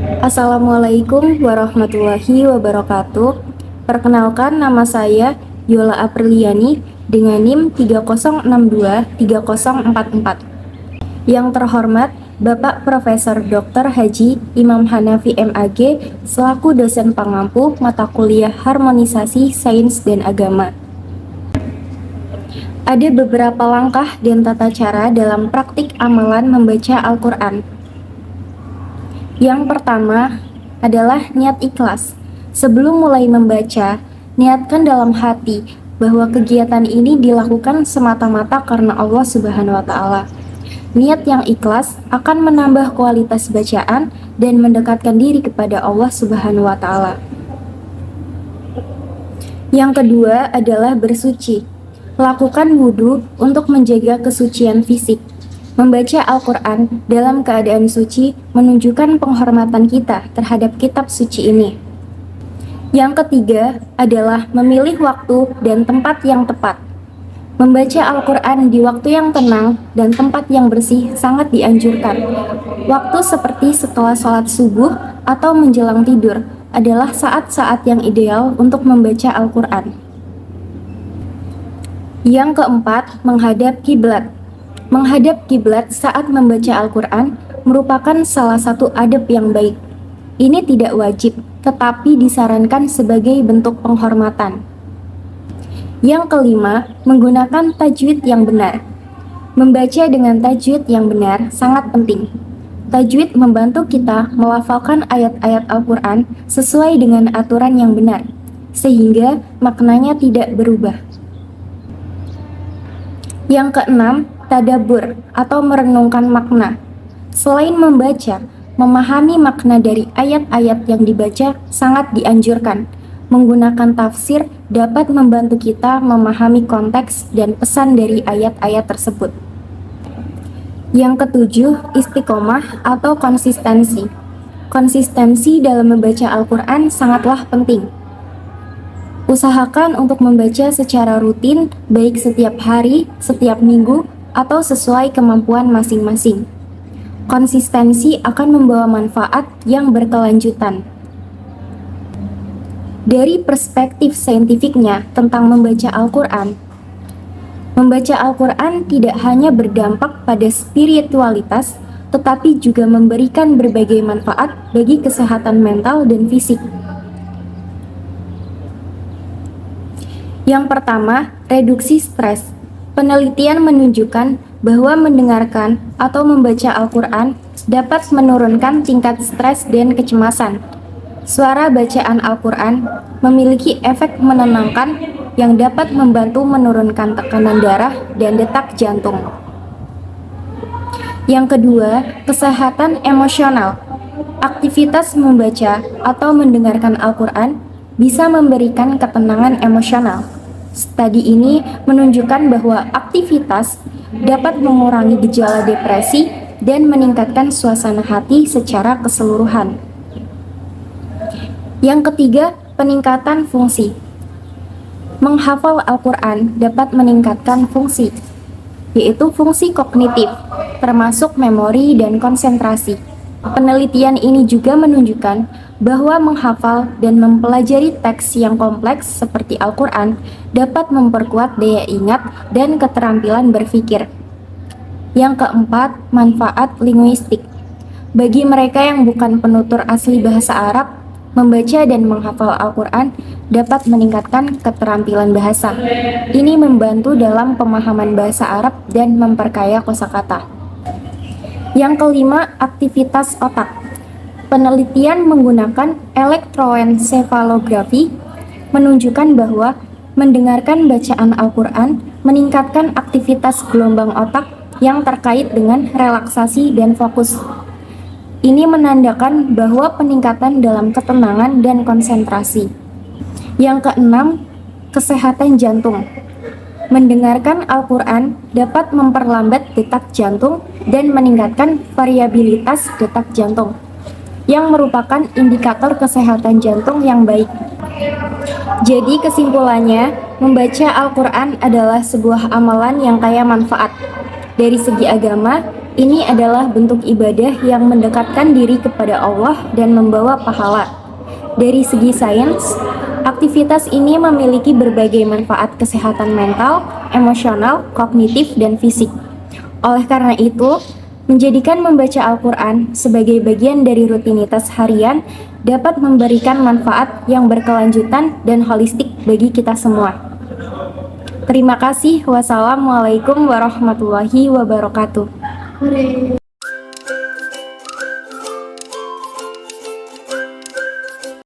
Assalamualaikum warahmatullahi wabarakatuh. Perkenalkan, nama saya Yola Apriliani dengan NIM 30623044. Yang terhormat Bapak Profesor Dr. Haji Imam Hanafi MAG selaku dosen pengampu mata kuliah Harmonisasi Sains dan Agama. Ada beberapa langkah dan tata cara dalam praktik amalan membaca Al-Quran. Yang pertama adalah niat ikhlas. Sebelum mulai membaca, niatkan dalam hati bahwa kegiatan ini dilakukan semata-mata karena Allah Subhanahu wa Ta'ala. Niat yang ikhlas akan menambah kualitas bacaan dan mendekatkan diri kepada Allah Subhanahu wa Ta'ala. Yang kedua adalah bersuci. Lakukan wudhu untuk menjaga kesucian fisik. Membaca Al-Quran dalam keadaan suci menunjukkan penghormatan kita terhadap kitab suci ini. Yang ketiga adalah memilih waktu dan tempat yang tepat. Membaca Al-Quran di waktu yang tenang dan tempat yang bersih sangat dianjurkan. Waktu seperti setelah sholat subuh atau menjelang tidur adalah saat-saat yang ideal untuk membaca Al-Quran. Yang keempat, menghadap kiblat. Menghadap kiblat saat membaca Al-Quran merupakan salah satu adab yang baik. Ini tidak wajib, tetapi disarankan sebagai bentuk penghormatan. Yang kelima, menggunakan tajwid yang benar. Membaca dengan tajwid yang benar sangat penting. Tajwid membantu kita melafalkan ayat-ayat Al-Quran sesuai dengan aturan yang benar, sehingga maknanya tidak berubah. Yang keenam, tadabbur atau merenungkan makna. Selain membaca, memahami makna dari ayat-ayat yang dibaca sangat dianjurkan. Menggunakan tafsir dapat membantu kita memahami konteks dan pesan dari ayat-ayat tersebut. Yang ketujuh, istiqomah atau konsistensi. Konsistensi dalam membaca Al-Quran sangatlah penting. Usahakan untuk membaca secara rutin, baik setiap hari, setiap minggu, atau sesuai kemampuan masing-masing. Konsistensi akan membawa manfaat yang berkelanjutan. Dari perspektif saintifiknya tentang membaca Al-Quran tidak hanya berdampak pada spiritualitas, tetapi juga memberikan berbagai manfaat bagi kesehatan mental dan fisik. Yang pertama, reduksi stres. Penelitian menunjukkan bahwa mendengarkan atau membaca Al-Quran dapat menurunkan tingkat stres dan kecemasan. Suara bacaan Al-Quran memiliki efek menenangkan yang dapat membantu menurunkan tekanan darah dan detak jantung. Yang kedua, kesehatan emosional. Aktivitas membaca atau mendengarkan Al-Quran bisa memberikan ketenangan emosional. Studi ini menunjukkan bahwa aktivitas dapat mengurangi gejala depresi dan meningkatkan suasana hati secara keseluruhan. Yang ketiga, peningkatan fungsi. Menghafal Al-Quran dapat meningkatkan fungsi, yaitu fungsi kognitif, termasuk memori dan konsentrasi. Penelitian ini juga menunjukkan bahwa menghafal dan mempelajari teks yang kompleks seperti Al-Quran dapat memperkuat daya ingat dan keterampilan berpikir. Yang keempat, manfaat linguistik. Bagi mereka yang bukan penutur asli bahasa Arab, membaca dan menghafal Al-Quran dapat meningkatkan keterampilan bahasa. Ini membantu dalam pemahaman bahasa Arab dan memperkaya kosakata. Yang kelima, aktivitas otak. Penelitian menggunakan elektroensefalografi menunjukkan bahwa mendengarkan bacaan Al-Quran meningkatkan aktivitas gelombang otak yang terkait dengan relaksasi dan fokus. Ini menandakan bahwa peningkatan dalam ketenangan dan konsentrasi. Yang keenam, kesehatan jantung. Mendengarkan Al-Quran dapat memperlambat detak jantung dan meningkatkan variabilitas detak jantung, yang merupakan indikator kesehatan jantung yang baik. Jadi kesimpulannya, membaca Al-Quran adalah sebuah amalan yang kaya manfaat. Dari segi agama, ini adalah bentuk ibadah yang mendekatkan diri kepada Allah dan membawa pahala. Dari segi sains, aktivitas ini memiliki berbagai manfaat kesehatan mental, emosional, kognitif, dan fisik. Oleh karena itu, menjadikan membaca Al-Quran sebagai bagian dari rutinitas harian dapat memberikan manfaat yang berkelanjutan dan holistik bagi kita semua. Terima kasih. Wassalamualaikum warahmatullahi wabarakatuh.